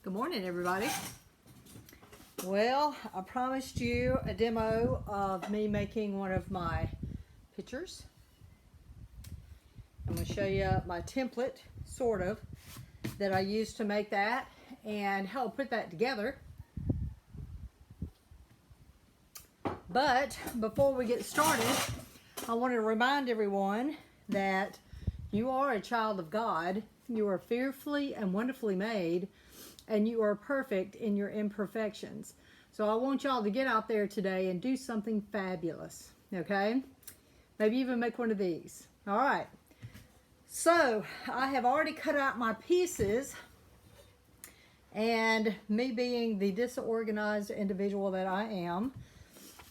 Good morning, everybody. Well, I promised you a demo of me making one of my pictures. I'm going to show you my template, sort of, that I used to make that and how I put that together. But before we get started, I want to remind everyone that you are a child of God. You are fearfully and wonderfully made, and you are perfect in your imperfections. So I want y'all to get out there today and do something fabulous, okay? Maybe even make one of these. All right. So I have already cut out my pieces, and me being the disorganized individual that I am,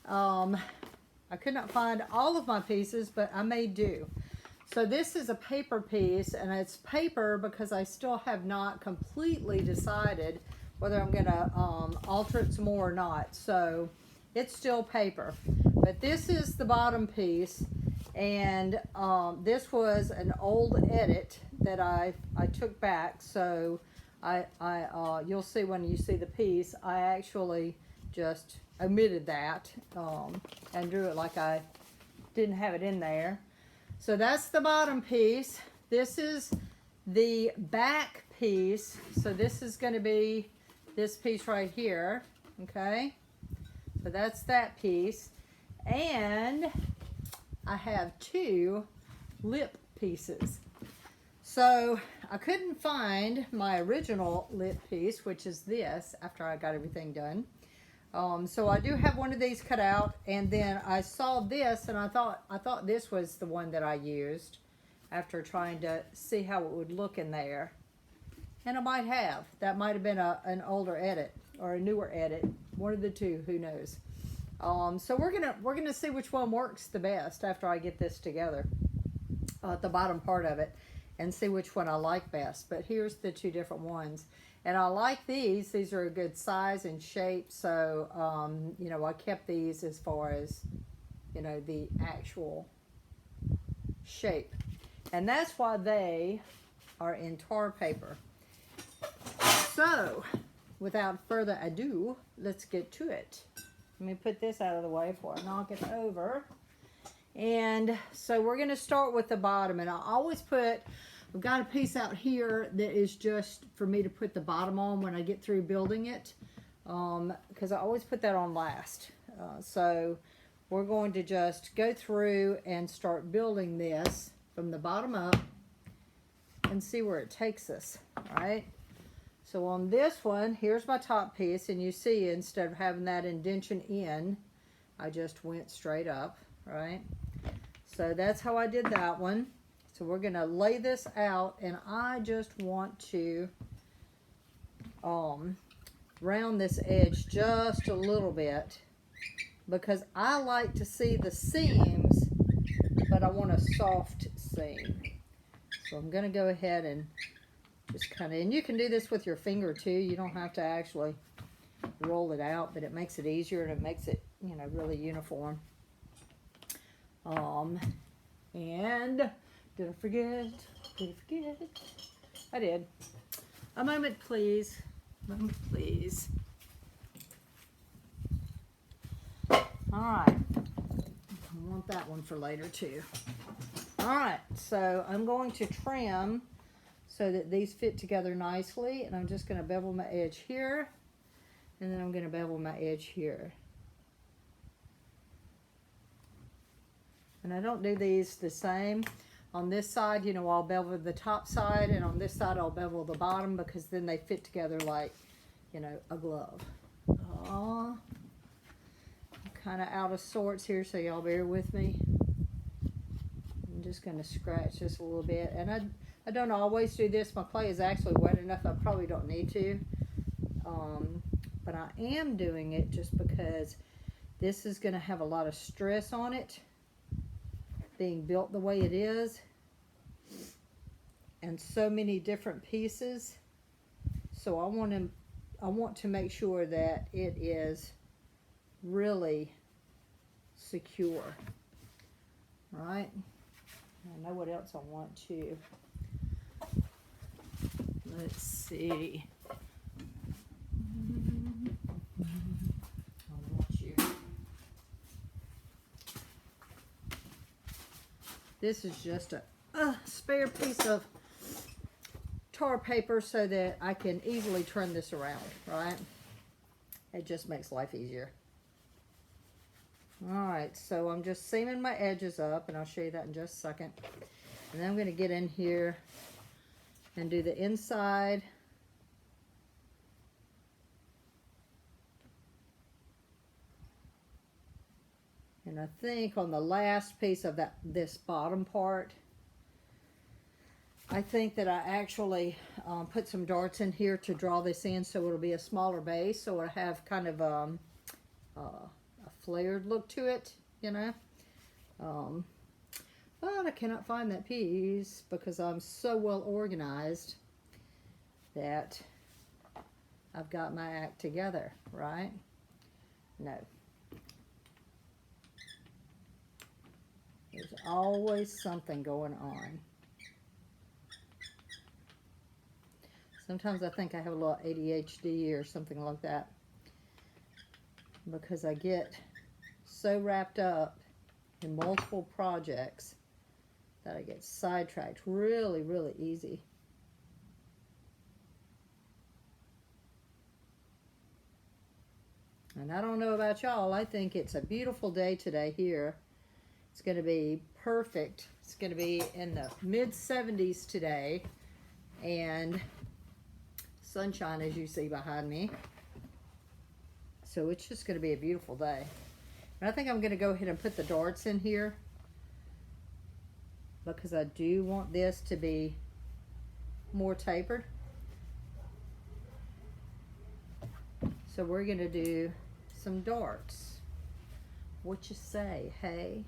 I could not find all of my pieces, but I may do. So this is a paper piece, and it's paper because I still have not completely decided whether I'm going to alter it some more or not. So it's still paper. But this is the bottom piece, and this was an old edit that I took back. So you'll see when you see the piece, I actually just omitted that and drew it like I didn't have it in there. So that's the bottom piece. This is the back piece. So this is going to be this piece right here. Okay. So that's that piece. And I have two lip pieces. So I couldn't find my original lip piece, which is this, after I got everything done. So I do have one of these cut out, and then I saw this, and I thought this was the one that I used after trying to see how it would look in there. And I might have. That might have been an older edit or a newer edit. One of the two, who knows. So we're gonna see which one works the best after I get this together, the bottom part of it, and see which one I like best. But here's the two different ones. And I like these. These are a good size and shape. So, you know, I kept these as far as, you know, the actual shape. And that's why they are in tar paper. So, without further ado, let's get to it. Let me put this out of the way before I knock it over. And so we're going to start with the bottom. And I always put... I've got a piece out here that is just for me to put the bottom on when I get through building it, because I always put that on last. So we're going to just go through and start building this from the bottom up and see where it takes us, all right? So on this one, here's my top piece, and you see instead of having that indentation in, I just went straight up, right? So that's how I did that one. So we're going to lay this out, and I just want to round this edge just a little bit because I like to see the seams, but I want a soft seam. So I'm going to go ahead and just kind of, and you can do this with your finger too. You don't have to actually roll it out, but it makes it easier and it makes it, you know, really uniform. And... Did I forget? Did I forget? I did. A moment, please. A moment, please. All right. I want that one for later, too. All right. So I'm going to trim so that these fit together nicely. And I'm just going to bevel my edge here. And then I'm going to bevel my edge here. And I don't do these the same. On this side, you know, I'll bevel the top side, and on this side, I'll bevel the bottom because then they fit together like, you know, a glove. I'm kind of out of sorts here, so y'all bear with me. I'm just going to scratch this a little bit. And I don't always do this. My clay is actually wet enough. I probably don't need to. But I am doing it just because this is going to have a lot of stress on it, being built the way it is, and so many different pieces. So I want to make sure that it is really secure. Right? I know what else I want to. Let's see. This is just a spare piece of tar paper so that I can easily turn this around, right? It just makes life easier. Alright, so I'm just seaming my edges up, and I'll show you that in just a second. And then I'm going to get in here and do the inside. And I think on the last piece of this bottom part, I think that I actually put some darts in here to draw this in so it'll be a smaller base, so it'll have kind of a flared look to it, you know. But I cannot find that piece because I'm so well organized that I've got my act together, right? No. There's always something going on. Sometimes I think I have a little ADHD or something like that, because I get so wrapped up in multiple projects that I get sidetracked really, really easy. And I don't know about y'all, I think it's a beautiful day today here. It's going to be perfect. It's going to be in the mid-70s today, and sunshine, as you see behind me. So it's just going to be a beautiful day. And I think I'm going to go ahead and put the darts in here because I do want this to be more tapered. So we're going to do some darts. What you say, hey?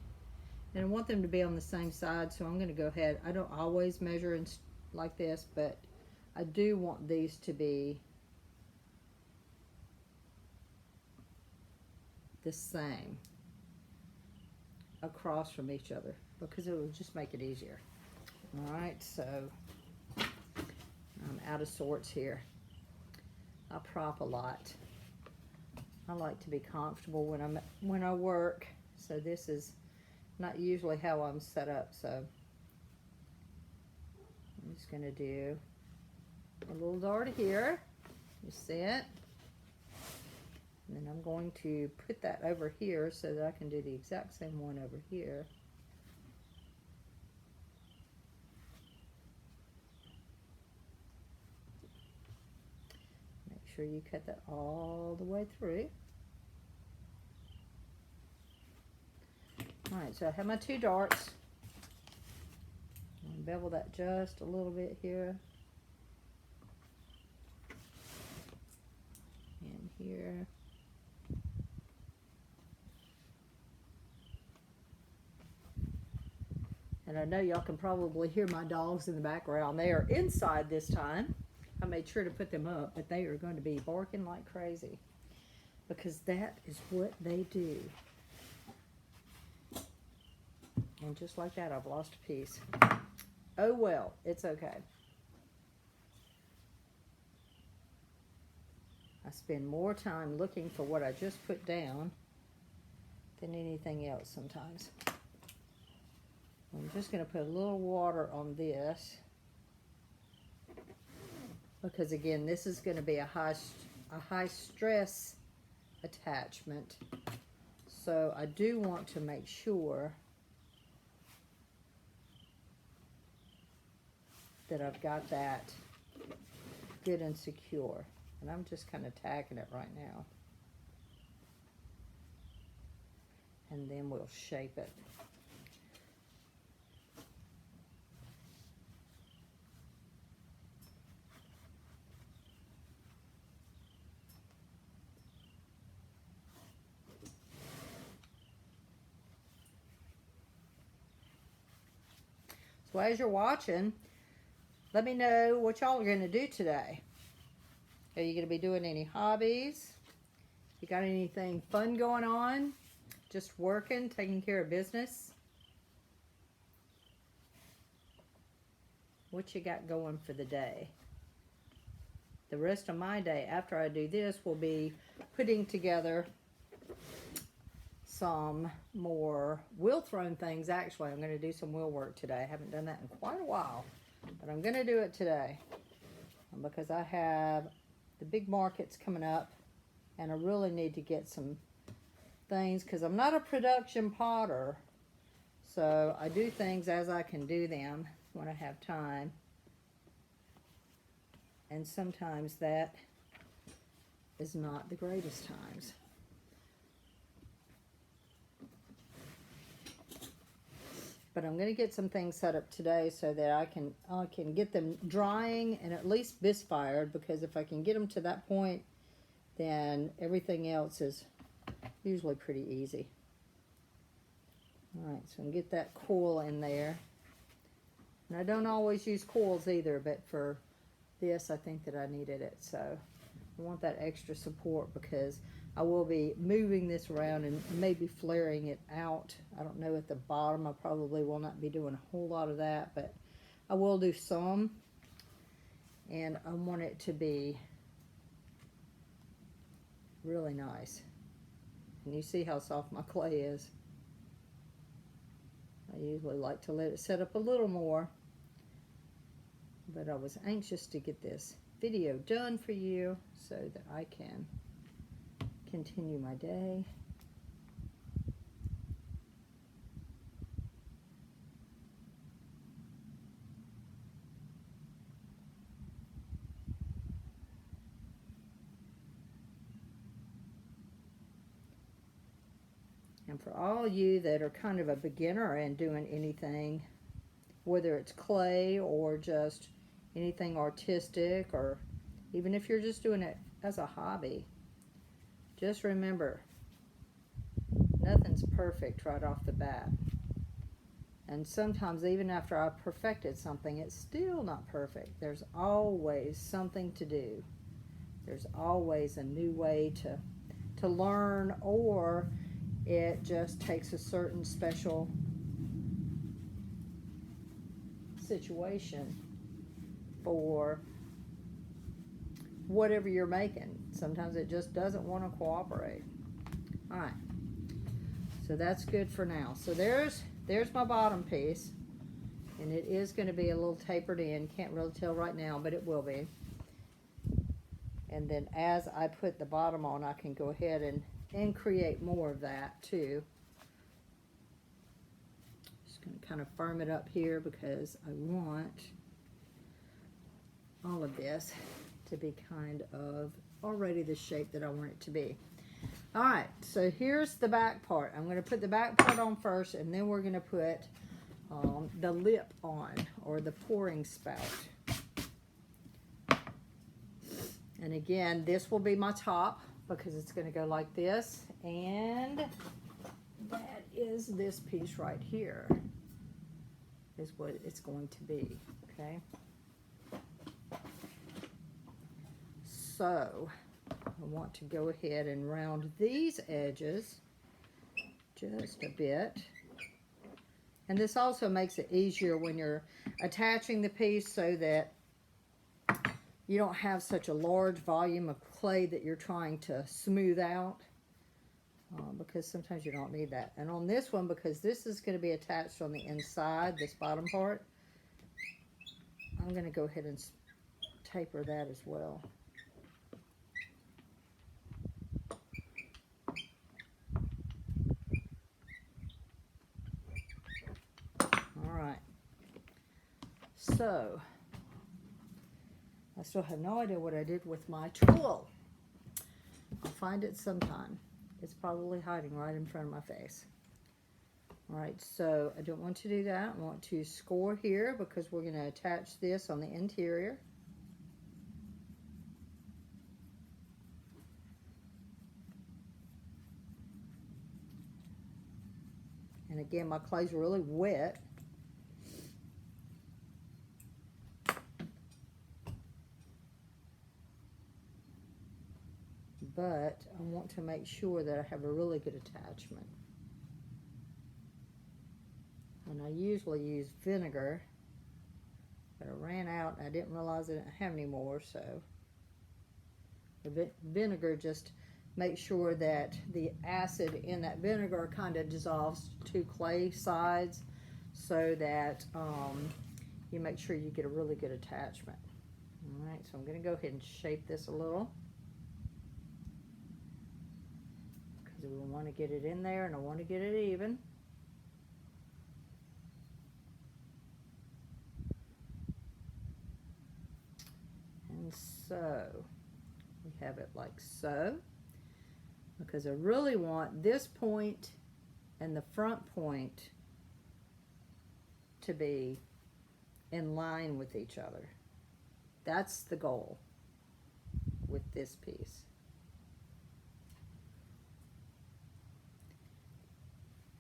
And I want them to be on the same side, so I'm going to go ahead. I don't always measure in like this, but I do want these to be the same across from each other because it will just make it easier. Alright, so I'm out of sorts here. I prop a lot. I like to be comfortable when I work, so this is not usually how I'm set up, so I'm just going to do a little dart here. You see it? And then I'm going to put that over here so that I can do the exact same one over here. Make sure you cut that all the way through. Alright, so I have my two darts. I'm going to bevel that just a little bit here. And here. And I know y'all can probably hear my dogs in the background. They are inside this time. I made sure to put them up, but they are going to be barking like crazy because that is what they do. And just like that, I've lost a piece. Oh well, it's okay. I spend more time looking for what I just put down than anything else sometimes. I'm just going to put a little water on this because again, this is going to be a high stress attachment. So I do want to make sure that I've got that good and secure. And I'm just kind of tacking it right now. And then we'll shape it. So as you're watching, let me know what y'all are going to do today. Are you going to be doing any hobbies? You got anything fun going on? Just working, taking care of business? What you got going for the day? The rest of my day after I do this will be putting together some more wheel thrown things. Actually, I'm going to do some wheel work today. I haven't done that in quite a while, but I'm going to do it today because I have the big markets coming up and I really need to get some things because I'm not a production potter, so I do things as I can do them when I have time, and sometimes that is not the greatest times. But I'm going to get some things set up today so that I can get them drying and at least bisque fired, because if I can get them to that point, then everything else is usually pretty easy. Alright, so I'm going to get that coil in there. And I don't always use coils either, but for this I think that I needed it. So I want that extra support because I will be moving this around and maybe flaring it out. I don't know at the bottom. I probably will not be doing a whole lot of that, but I will do some. And I want it to be really nice. And you see how soft my clay is. I usually like to let it set up a little more, but I was anxious to get this video done for you so that I can continue my day. And for all you that are kind of a beginner and doing anything, whether it's clay or just anything artistic, or even if you're just doing it as a hobby, just remember, nothing's perfect right off the bat. And sometimes even after I've perfected something, it's still not perfect. There's always something to do. There's always a new way to learn, or it just takes a certain special situation for whatever you're making. Sometimes it just doesn't want to cooperate. Alright, so that's good for now. So there's my bottom piece, and it is going to be a little tapered in. Can't really tell right now, but it will be. And then as I put the bottom on, I can go ahead and create more of that too. Just going to kind of firm it up here because I want all of this to be kind of already the shape that I want it to be. Alright, so here's the back part. I'm going to put the back part on first, and then we're going to put the lip on, or the pouring spout. And again, this will be my top because it's going to go like this, and that is this piece right here is what it's going to be, okay? So I want to go ahead and round these edges just a bit. And this also makes it easier when you're attaching the piece so that you don't have such a large volume of clay that you're trying to smooth out, because sometimes you don't need that. And on this one, because this is going to be attached on the inside, this bottom part, I'm going to go ahead and taper that as well. Alright, so I still have no idea what I did with my tool. I'll find it sometime. It's probably hiding right in front of my face. Alright, so I don't want to do that. I want to score here because we're going to attach this on the interior. And again, my clay's really wet. But I want to make sure that I have a really good attachment. And I usually use vinegar, but I ran out and I didn't realize I didn't have any more, so the vinegar just make sure that the acid in that vinegar kind of dissolves to clay sides, so that you make sure you get a really good attachment. All right, so I'm going to go ahead and shape this a little, because we want to get it in there and I want to get it even. And so we have it like so, because I really want this point and the front point to be in line with each other. That's the goal with this piece.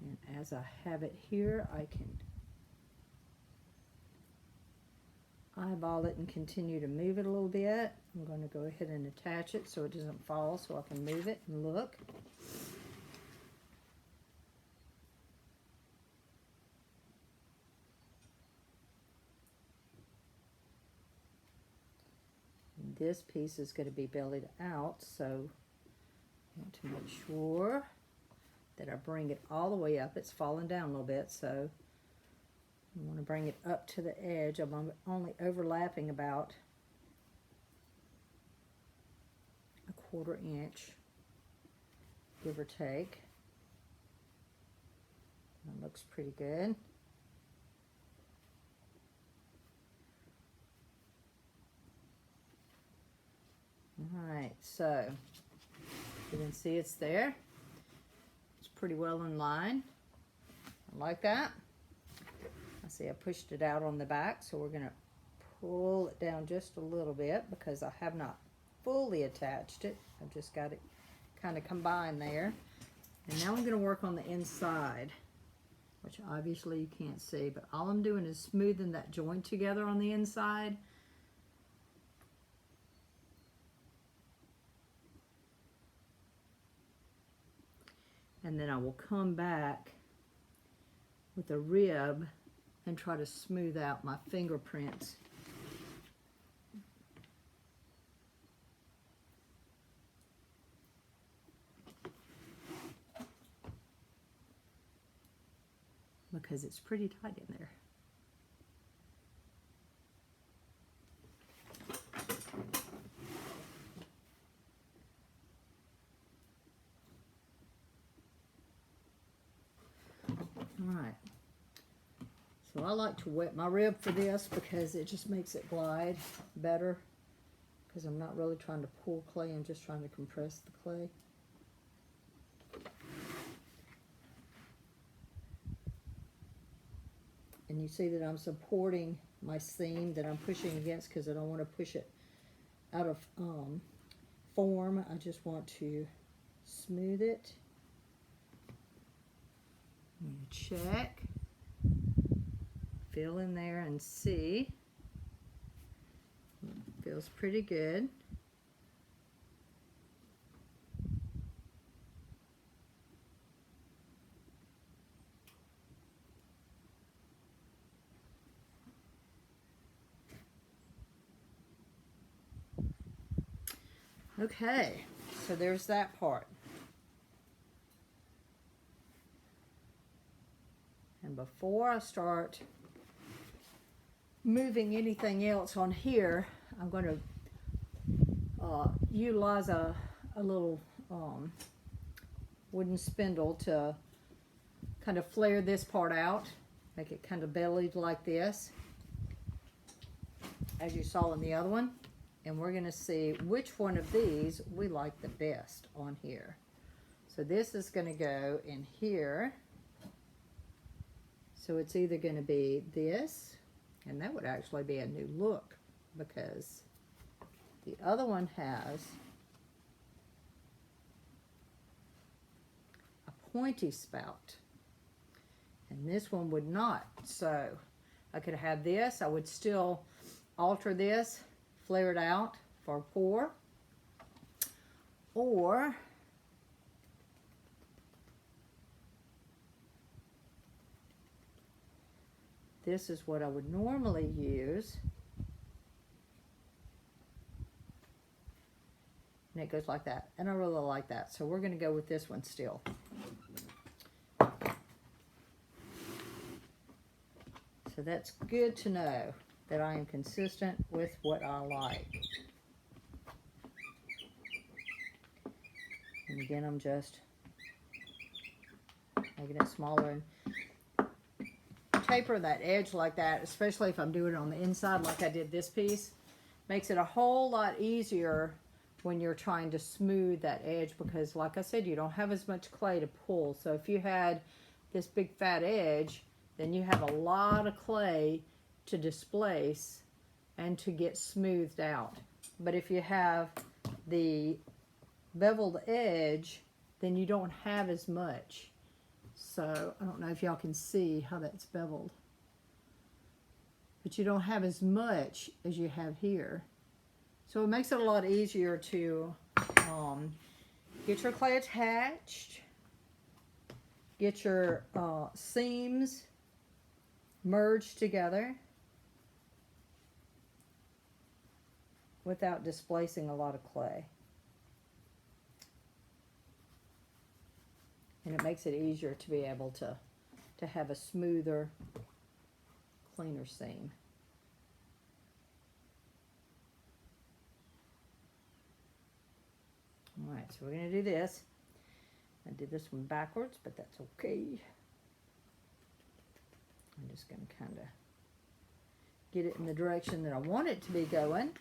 And as I have it here, I can eyeball it and continue to move it a little bit. I'm going to go ahead and attach it so it doesn't fall, so I can move it and look. And this piece is going to be bellied out, so I want to make sure that I bring it all the way up. It's falling down a little bit, so I want to bring it up to the edge. I'm only overlapping about a 1/4 inch, give or take. That looks pretty good. Alright, so you can see it's there. It's pretty well in line. I like that. I see I pushed it out on the back, so we're going to pull it down just a little bit because I have not fully attached it. I've just got it kind of combined there. And now I'm going to work on the inside, which obviously you can't see, but all I'm doing is smoothing that joint together on the inside. And then I will come back with a rib and try to smooth out my fingerprints. Because it's pretty tight in there. Alright, so I like to wet my rib for this because it just makes it glide better, because I'm not really trying to pull clay, I'm just trying to compress the clay. And you see that I'm supporting my seam that I'm pushing against because I don't want to push it out of form. I just want to smooth it. Check, feel in there and see. Feels pretty good. Okay, so there's that part. And before I start moving anything else on here, I'm going to utilize a little wooden spindle to kind of flare this part out, make it kind of bellied like this, as you saw in the other one. And we're going to see which one of these we like the best on here. So this is going to go in here. So it's either going to be this, and that would actually be a new look because the other one has a pointy spout, and this one would not. So I could have this. I would still alter this, flare it out for a pour, or this is what I would normally use. and it goes like that. And I really like that. So we're going to go with this one still. So that's good to know that I am consistent with what I like. And again, I'm just making it smaller and taper that edge like that, especially if I'm doing it on the inside like I did this piece. Makes it a whole lot easier when you're trying to smooth that edge because, like I said, you don't have as much clay to pull. So if you had this big fat edge, then you have a lot of clay to displace and to get smoothed out. But if you have the beveled edge, then you don't have as much. So I don't know if y'all can see how that's beveled, but you don't have as much as you have here. So it makes it a lot easier to get your clay attached, get your seams merged together without displacing a lot of clay. And it makes it easier to be able to have a smoother, cleaner seam. All right, so we're going to do this. I did this one backwards, but that's okay. I'm just going to kind of get it in the direction that I want it to be going.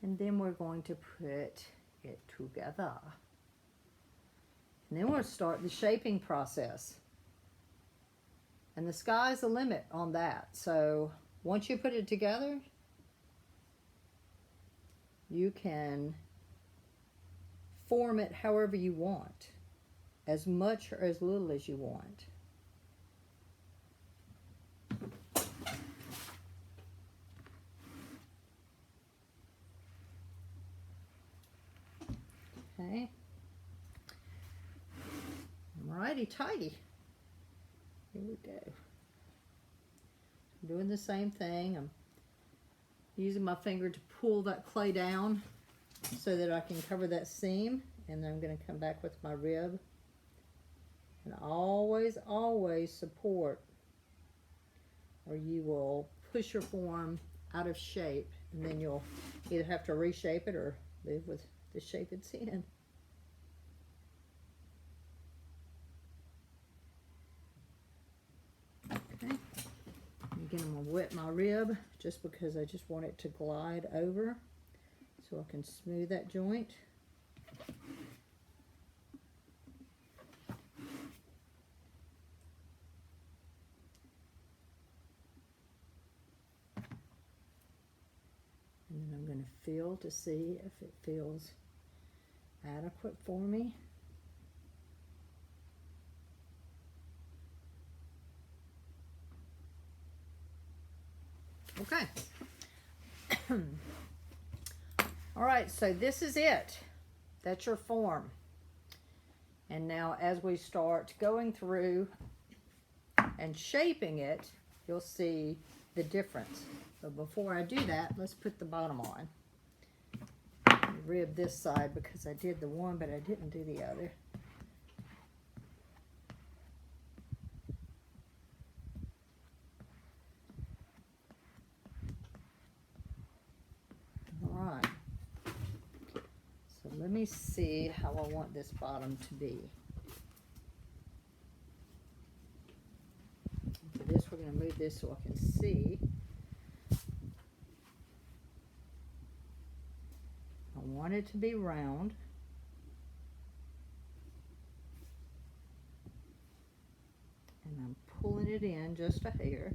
And then we're going to put it together. And then we'll start the shaping process. And the sky's the limit on that. So once you put it together, you can form it however you want, as much or as little as you want. Okay. Alrighty, tidy. Here we go. I'm doing the same thing. I'm using my finger to pull that clay down so that I can cover that seam, and then I'm going to come back with my rib. And always, always support, or you will push your form out of shape, and then you'll either have to reshape it or live with the shape it's in. Okay. Again, I'm going to wet my rib just because I just want it to glide over so I can smooth that joint. And then I'm going to feel to see if it feels adequate for me. Okay. All right, so this is it. That's your form. And now as we start going through and shaping it, you'll see the difference. But before I do that, let's put the bottom on. Rib this side because I did the one, but I didn't do the other. All right. So let me see how I want this bottom to be. For this, we're going to move this so I can see. I want it to be round. And I'm pulling it in just a hair.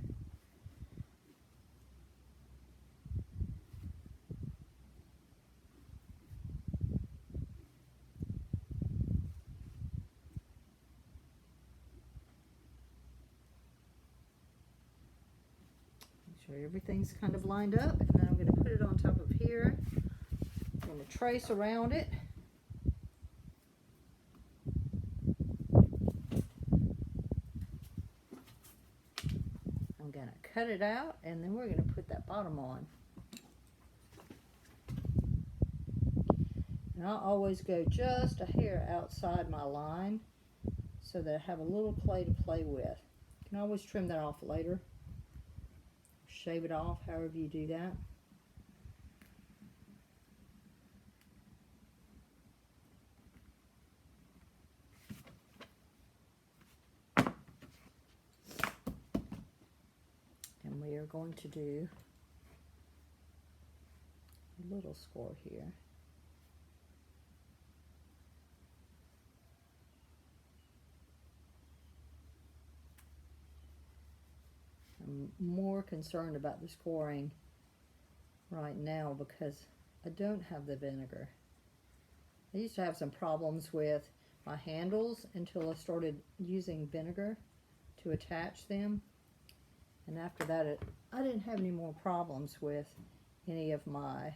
Make sure everything's kind of lined up. And then I'm going to put it on top of here. I'm going to trace around it. I'm going to cut it out, and then we're going to put that bottom on. And I always go just a hair outside my line so that I have a little clay to play with. You can always trim that off later. Shave it off, however you do that. And we are going to do a little score here. I'm more concerned about the scoring right now because I don't have the vinegar. I used to have some problems with my handles until I started using vinegar to attach them. And after that, I didn't have any more problems with any of my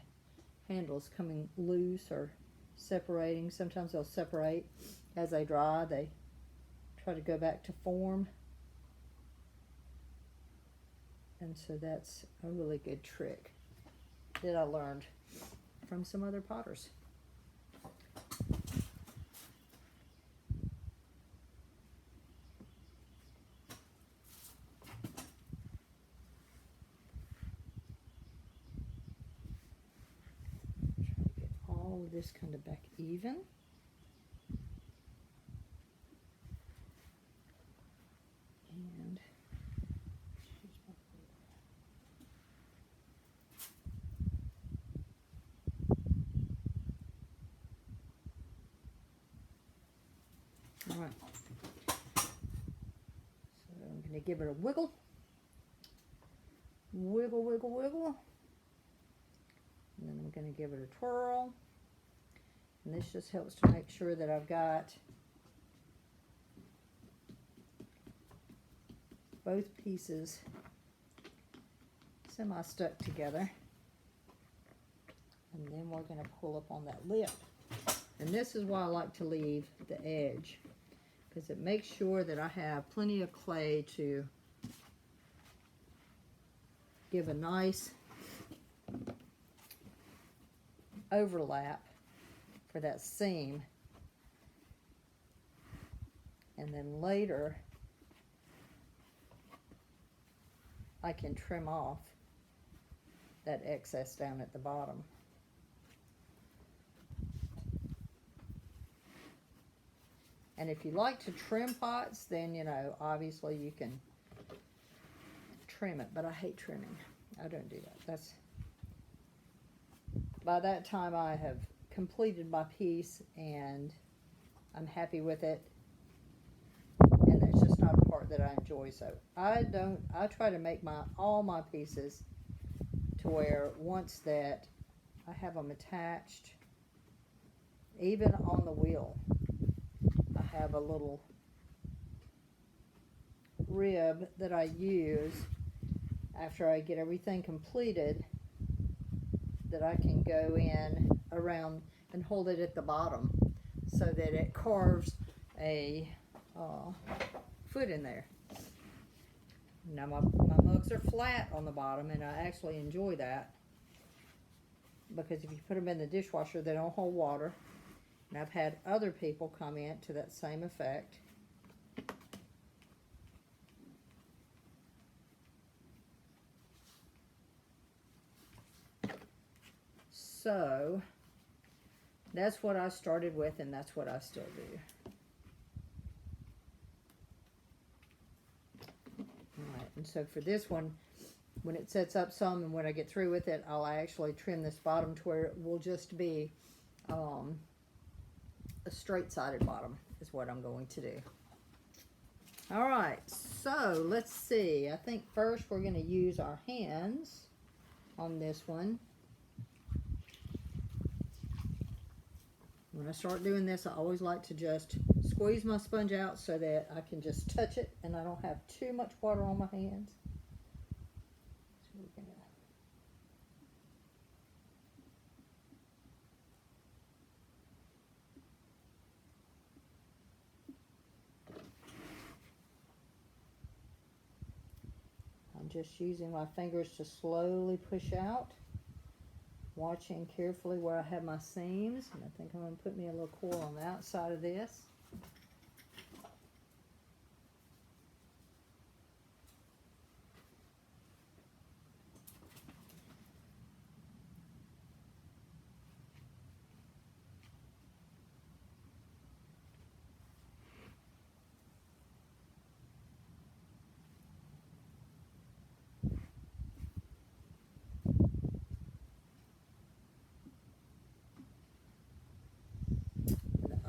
handles coming loose or separating. Sometimes they'll separate as they dry. They try to go back to form. And so that's a really good trick that I learned from some other potters. Try to get all of this kind of back even. And all right, so I'm going to give it a wiggle, wiggle, wiggle, wiggle, and then I'm going to give it a twirl, and this just helps to make sure that I've got both pieces semi-stuck together, and then we're going to pull up on that lip. And this is why I like to leave the edge, because it makes sure that I have plenty of clay to give a nice overlap for that seam. And then later I can trim off that excess down at the bottom. And if you like to trim pots, then, you know, obviously you can trim it, but I hate trimming. I don't do that. That's, by that time I have completed my piece and I'm happy with it, and that's just not a part that I enjoy. So I try to make all my pieces to where once that I have them attached, even on the wheel, I have a little rib that I use after I get everything completed, that I can go in around and hold it at the bottom so that it carves a foot in there. Now my mugs are flat on the bottom, and I actually enjoy that, because if you put them in the dishwasher they don't hold water. And I've had other people comment to that same effect. So that's what I started with, and that's what I still do. Alright, and so for this one, when it sets up some and when I get through with it, I'll actually trim this bottom to where it will just be a straight-sided bottom is what I'm going to do. Alright, so let's see. I think first we're going to use our hands on this one. When I start doing this, I always like to just squeeze my sponge out so that I can just touch it and I don't have too much water on my hands. So we're gonna I'm just using my fingers to slowly push out. watching carefully where I have my seams, and I think I'm going to put me a little coil on the outside of this.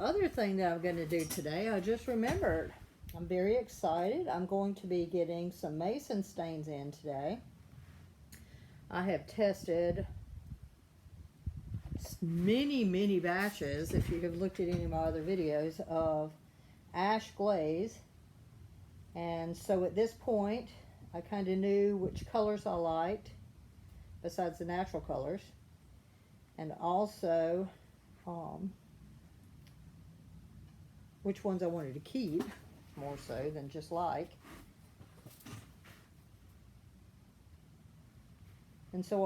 Other thing that I'm going to do today, I just remembered. I'm very excited. I'm going to be getting some mason stains in today. I have tested many batches, if you have looked at any of my other videos, of ash glaze. And so at this point, I kind of knew which colors I liked, besides the natural colors. And also, which ones I wanted to keep, more so than just like. And so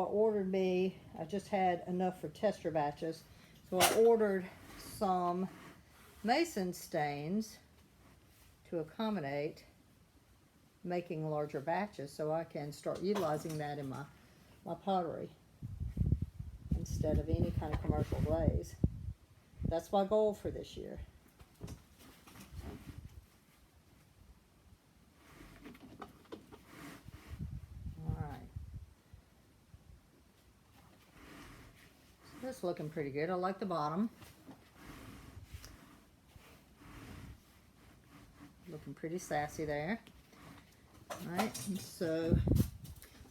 I just had enough for tester batches, so I ordered some mason stains to accommodate making larger batches, so I can start utilizing that in my pottery instead of any kind of commercial glaze. That's my goal for this year. It's looking pretty good. I like the bottom. Looking pretty sassy there. Alright, so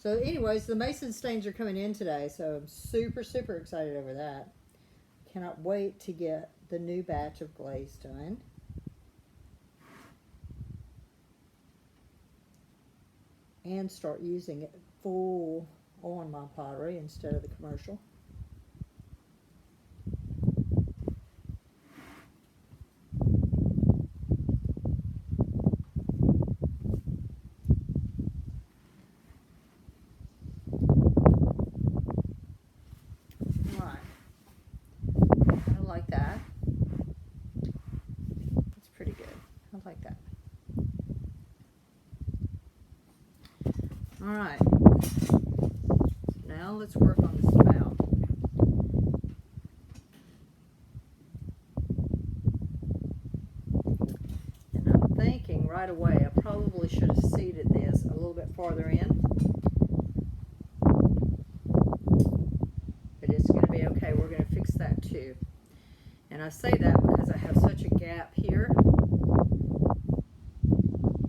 anyways, the mason stains are coming in today, so I'm super excited over that. Cannot wait to get the new batch of glaze done. And start using it full on my pottery instead of the commercial. Alright, now let's work on the spout. And I'm thinking right away I probably should have seated this a little bit farther in. But it's going to be okay, we're going to fix that too. And I say that because I have such a gap here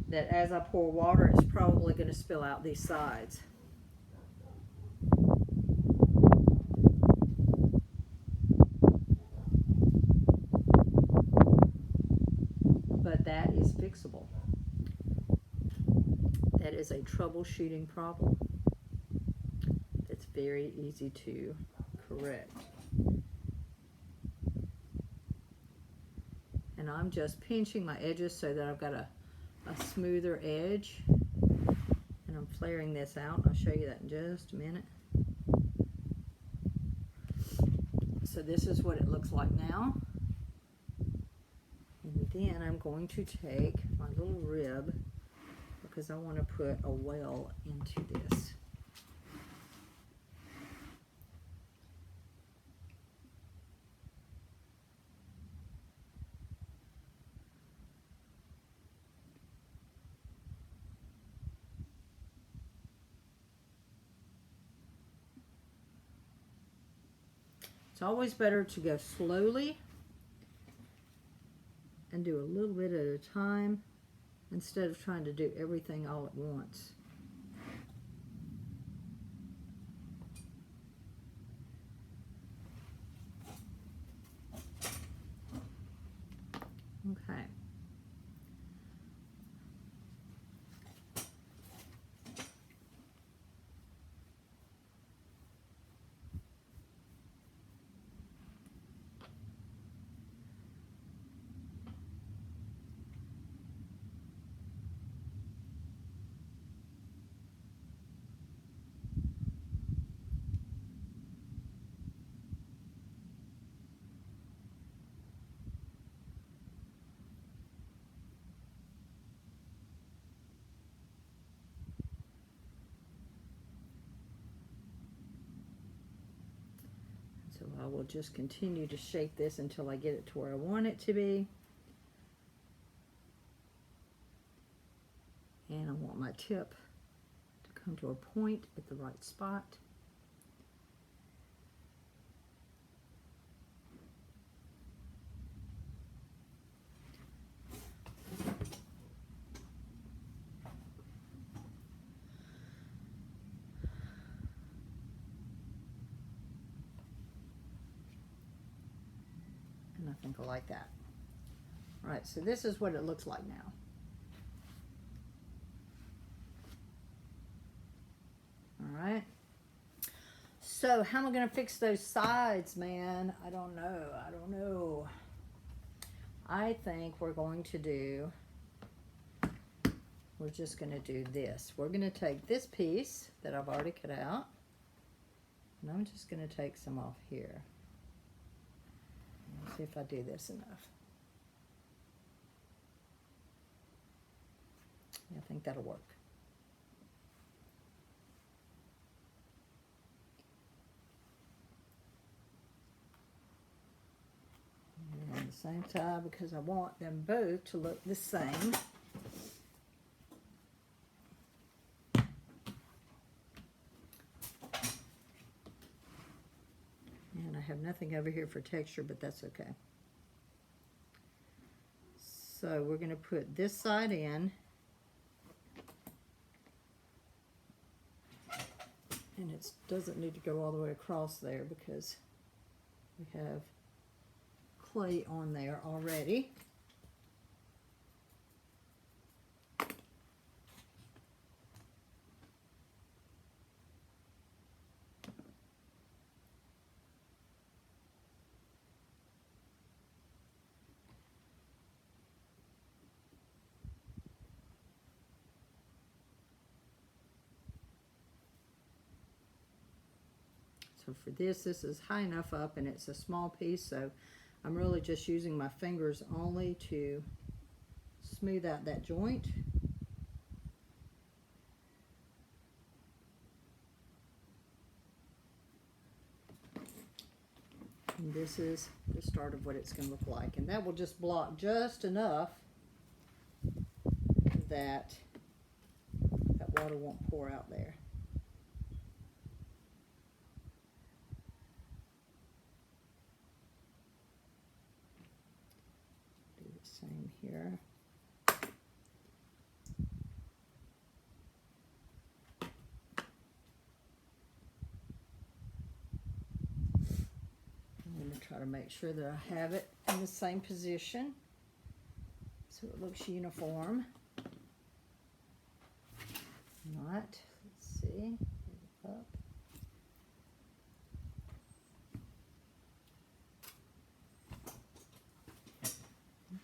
that as I pour water, it's probably going to spill out these sides. But that is fixable. That is a troubleshooting problem. It's very easy to correct. And I'm just pinching my edges so that I've got a smoother edge, and I'm flaring this out. I'll show you that in just a minute. So this is what it looks like now, and then I'm going to take my little rib because I want to put a well into this. It's always better to go slowly and do a little bit at a time instead of trying to do everything all at once. Okay. So I will just continue to shape this until I get it to where I want it to be. And I want my tip to come to a point at the right spot. And I think I like that. All right, so this is what it looks like now. All right. So how am I going to fix those sides, man? I don't know. I don't know. I think we're just going to do this. We're going to take this piece that I've already cut out, and I'm just going to take some off here. Let's see if I do this enough. Yeah, I think that'll work. And at the same time, because I want them both to look the same. And I have nothing over here for texture, but that's okay. So we're going to put this side in. And it doesn't need to go all the way across there because we have clay on there already. So for this is high enough up and it's a small piece, so I'm really just using my fingers only to smooth out that joint. And this is the start of what it's going to look like. And that will just block just enough that that water won't pour out there. Do the same here. I'm going to try to make sure that I have it in the same position so it looks uniform. Not. Let's see. Up.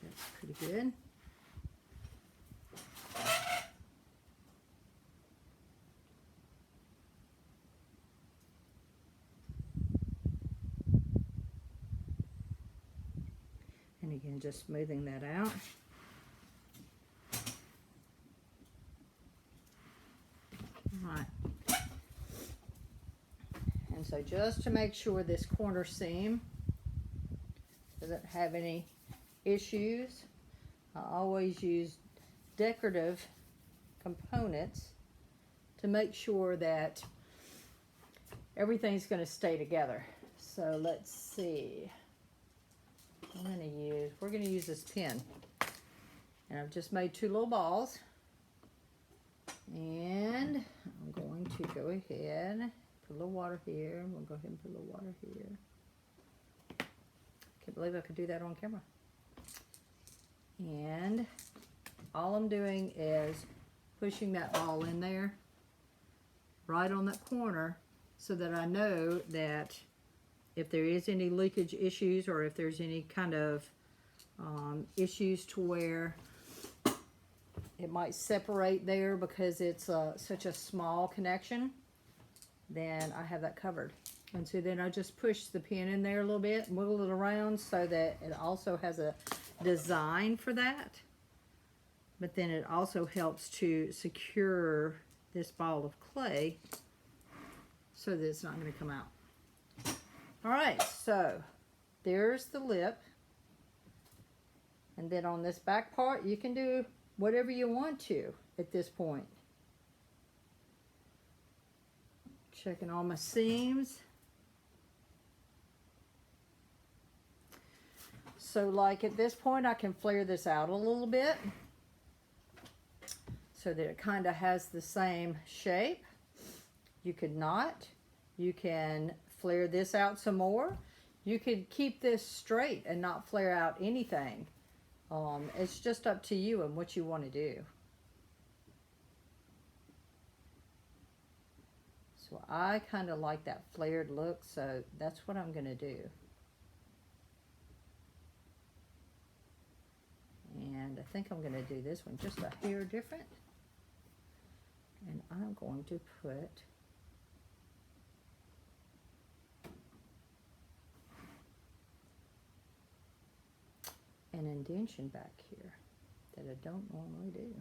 That's pretty good. And again, just smoothing that out. Alright. And so just to make sure this corner seam doesn't have any issues, I always use decorative components to make sure that everything's going to stay together. So let's see. We're going to use this pin. And I've just made two little balls. And I'm going to go ahead, put a little water here. We'll go ahead and put a little water here. Can't believe I could do that on camera. And all I'm doing is pushing that ball in there, right on that corner, so that I know that if there is any leakage issues or if there's any kind of issues to where it might separate there because it's such a small connection, then I have that covered. And so then I just push the pin in there a little bit, wiggle it around so that it also has a design for that. But then it also helps to secure this ball of clay so that it's not going to come out. All right, so there's the lip. And then on this back part, you can do whatever you want to at this point. Checking all my seams. So like at this point, I can flare this out a little bit so that it kind of has the same shape. You could not. You can flare this out some more. You could keep this straight and not flare out anything. It's just up to you and what you want to do. So I kind of like that flared look, so that's what I'm going to do. And I think I'm going to do this one just a hair different. And I'm going to put an indentation back here that I don't normally do.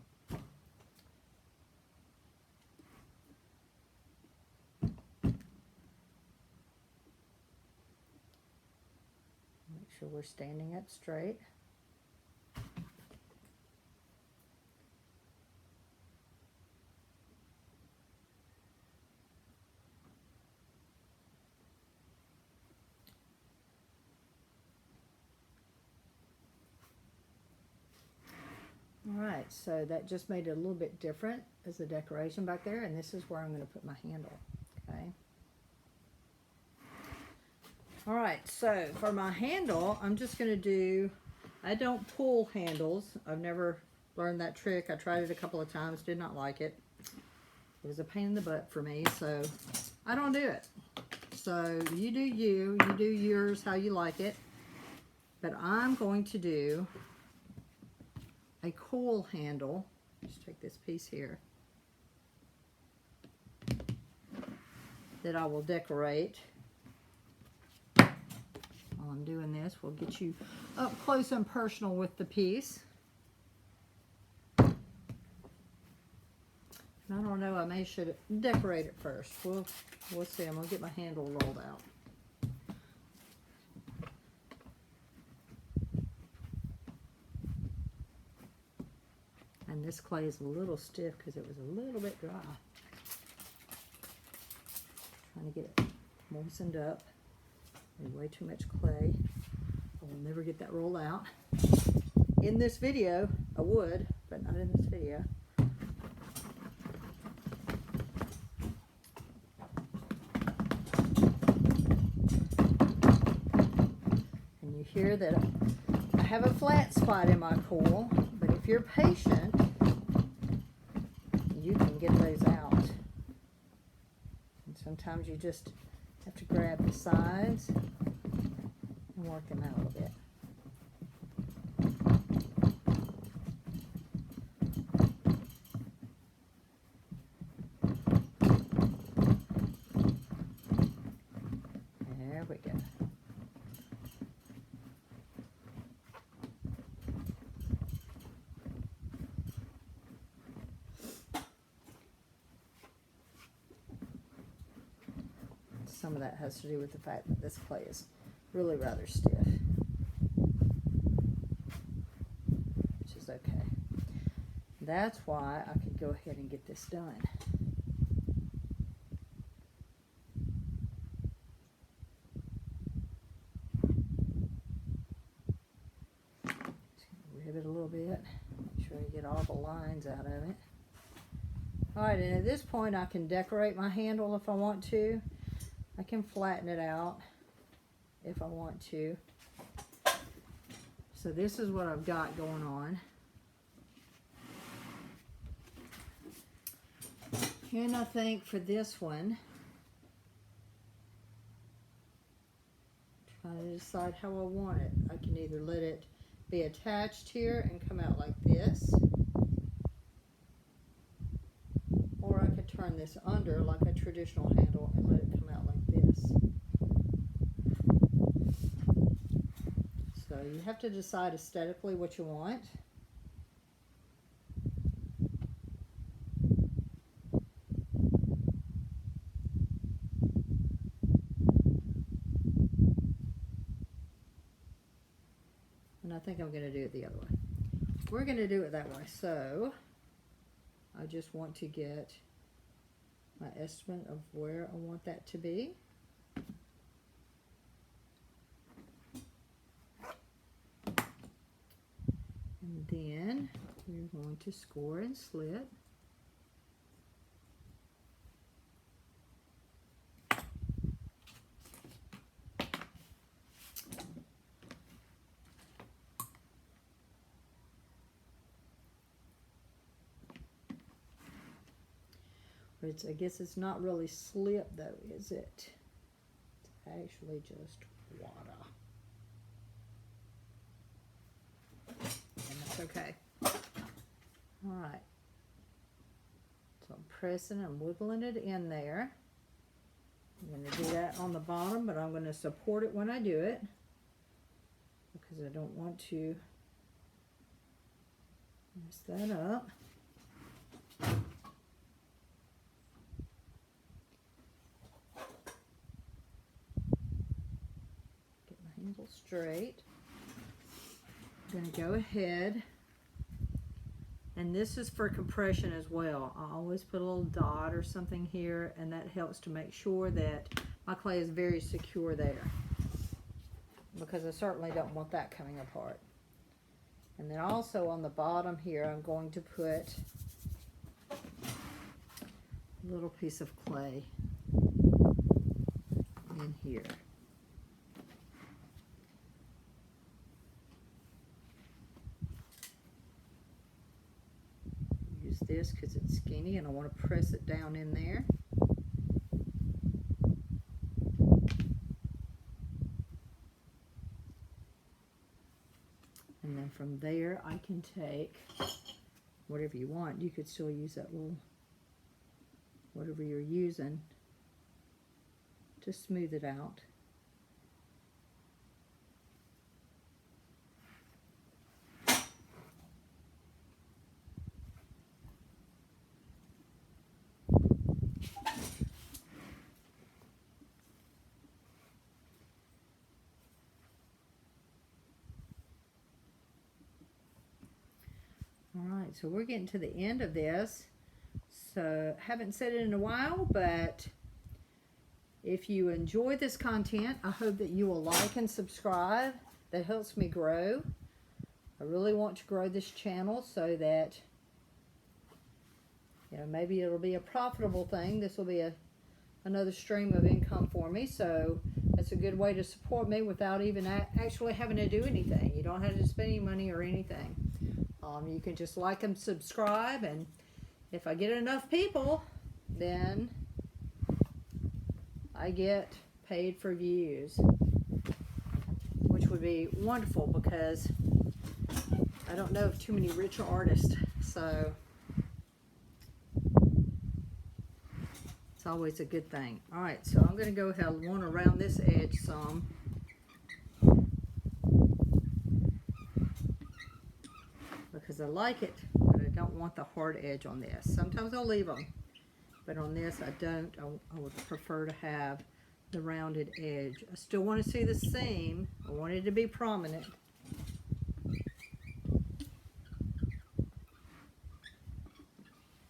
Make sure we're standing up straight. Alright, so that just made it a little bit different as a decoration back there, and this is where I'm going to put my handle. Okay. Alright, so for my handle, I'm just going to do, I don't pull handles. I've never learned that trick. I tried it a couple of times, did not like it. It was a pain in the butt for me, so I don't do it. So you do yours how you like it. But I'm going to do a cool handle. Just take this piece here that I will decorate. While I'm doing this, we'll get you up close and personal with the piece. And I don't know, I should decorate it first. We'll see. I'm gonna get my handle rolled out. And this clay is a little stiff because it was a little bit dry. Trying to get it moistened up. There's way too much clay. I will never get that rolled out. In this video, I would, but not in this video. And you hear that I have a flat spot in my coil, but if you're patient, you can get those out. And sometimes you just have to grab the sides and work them out a little bit. There we go. Some of that has to do with the fact that this clay is really rather stiff, which is okay. That's why I could go ahead and get this done. Just rib it a little bit, make sure I get all the lines out of it. Alright, and at this point I can decorate my handle if I want to. I can flatten it out if I want to. So this is what I've got going on. And I think for this one, trying to decide how I want it. I can either let it be attached here and come out like this, or I could turn this under like a traditional handle and let it come out like this. So you have to decide aesthetically what you want. think I'm going to do it the other way. We're going to do it that way. So I just want to get my estimate of where I want that to be. And then we're going to score and slit. I guess it's not really slip though, is it? It's actually just water. And that's okay. Alright. So I'm pressing and wiggling it in there. I'm going to do that on the bottom, but I'm going to support it when I do it, because I don't want to mess that up. Straight. I'm going to go ahead, and this is for compression as well. I always put a little dot or something here, and that helps to make sure that my clay is very secure there, because I certainly don't want that coming apart. And then also on the bottom here, I'm going to put a little piece of clay in here. This because it's skinny, and I want to press it down in there. And then from there I can take whatever you want. You could still use that little, whatever you're using, to smooth it out. Alright, so we're getting to the end of this. So, haven't said it in a while, but if you enjoy this content, I hope that you will like and subscribe. That helps me grow. I really want to grow this channel so that, you know, maybe it'll be a profitable thing. This will be another stream of income for me. So that's a good way to support me without even actually having to do anything. You don't have to spend any money or anything. You can just like and subscribe, and if I get enough people, then I get paid for views, which would be wonderful, because I don't know of too many rich artists, so it's always a good thing. Alright, so I'm going to go ahead and want to round this edge some. Because I like it, but I don't want the hard edge on this. Sometimes I'll leave them, but on this I don't. I would prefer to have the rounded edge. I still want to see the seam. I want it to be prominent.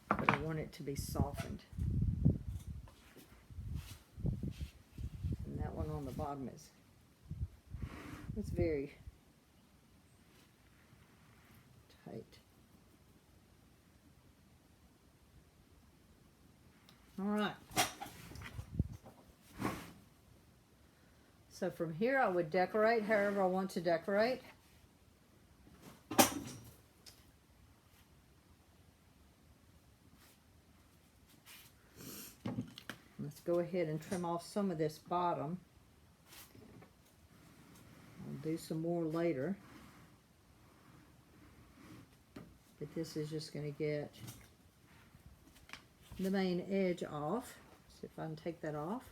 But I want it to be softened. And that one on the bottom is, it's very tight. All right. So from here I would decorate however I want to decorate. Let's go ahead and trim off some of this bottom. I'll do some more later. But this is just going to get the main edge off. See if I can take that off.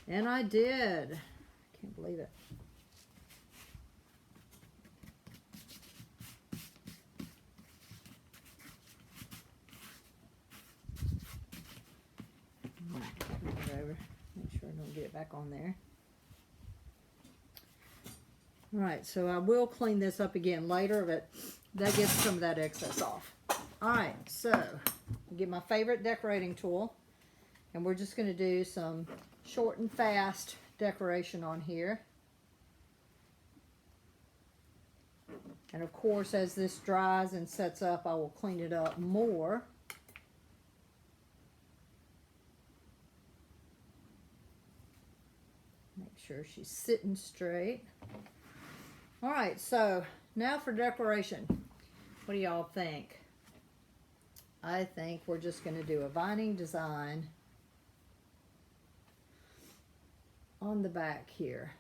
And I did. I can't believe it. Turn it over. Make sure I don't get it back on there. All right, so I will clean this up again later, but that gets some of that excess off. All right, so get my favorite decorating tool, and we're just going to do some short and fast decoration on here. And of course, as this dries and sets up, I will clean it up more. Make sure she's sitting straight. All right, so now for decoration. What do y'all think? I think we're just going to do a vining design on the back here.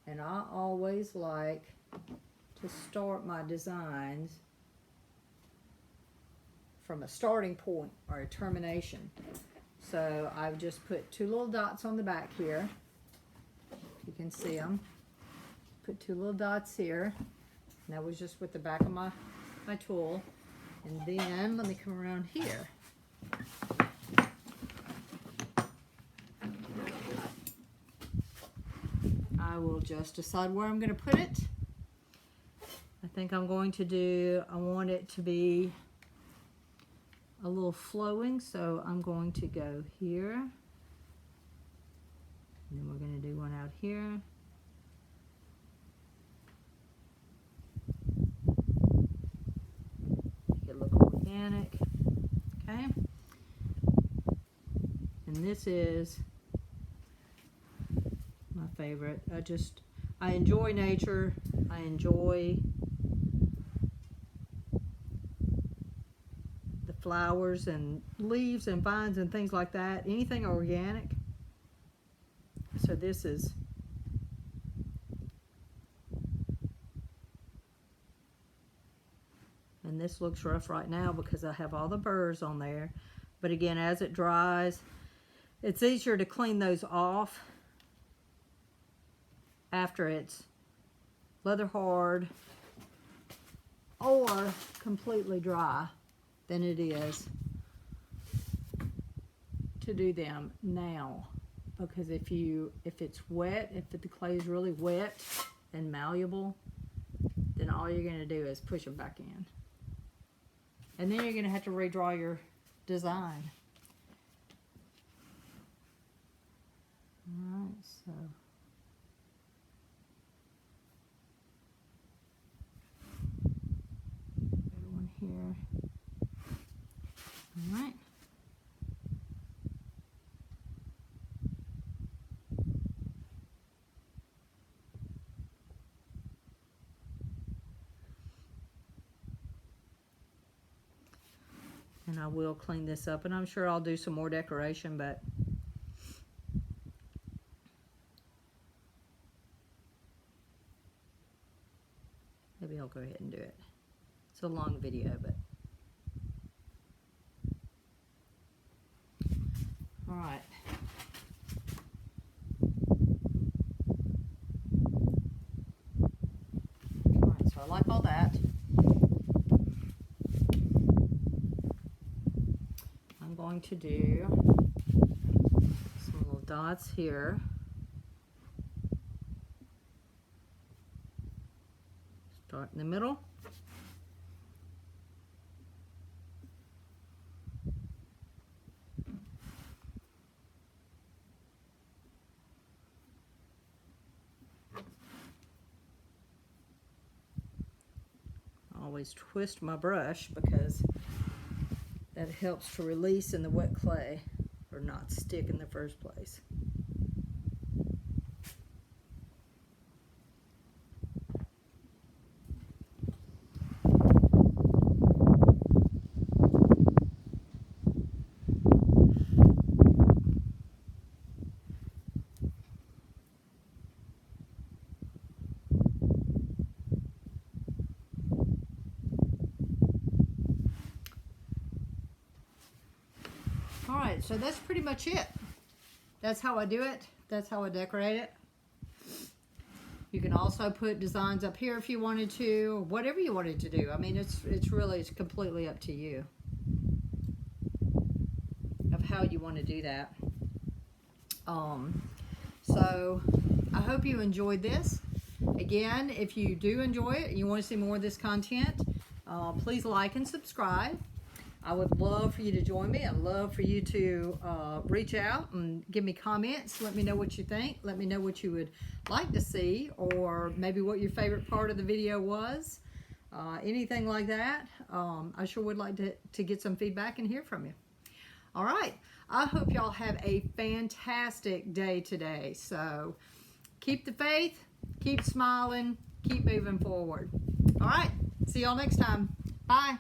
And I always like to start my designs from a starting point or a termination. So I've just put 2 little dots on the back here. You can see them. Put 2 little dots here. And that was just with the back of my tool. And then let me come around here. I will just decide where I'm going to put it. I think I'm going to do, I want it to be a little flowing, so I'm going to go here. And then we're going to do one out here. Make it look organic. Okay. And this is my favorite. I enjoy nature. I enjoy the flowers and leaves and vines and things like that. Anything organic. So this is and this looks rough right now because I have all the burrs on there. But again, as it dries, it's easier to clean those off after it's leather hard or completely dry than it is to do them now. Because if it's wet, if the clay is really wet and malleable, then all you're going to do is push them back in. And then you're going to have to redraw your design. All right, so one here. All right. And I will clean this up, and I'm sure I'll do some more decoration, but maybe I'll go ahead and do it. It's a long video, but all right. All right, so I like all that. I'm going to do some little dots here. Start in the middle. I always twist my brush because that helps to release in the wet clay or not stick in the first place. Alright, so that's pretty much it. That's how I do it. That's how I decorate it. You can also put designs up here if you wanted to, or whatever you wanted to do. I mean, it's completely up to you of how you want to do that. So I hope you enjoyed this. Again, if you do enjoy it and you want to see more of this content, please like and subscribe. I would love for you to join me. I'd love for you to reach out and give me comments. Let me know what you think. Let me know what you would like to see, or maybe what your favorite part of the video was. Anything like that. I sure would like to get some feedback and hear from you. All right. I hope y'all have a fantastic day today. So keep the faith, keep smiling, keep moving forward. All right. See y'all next time. Bye.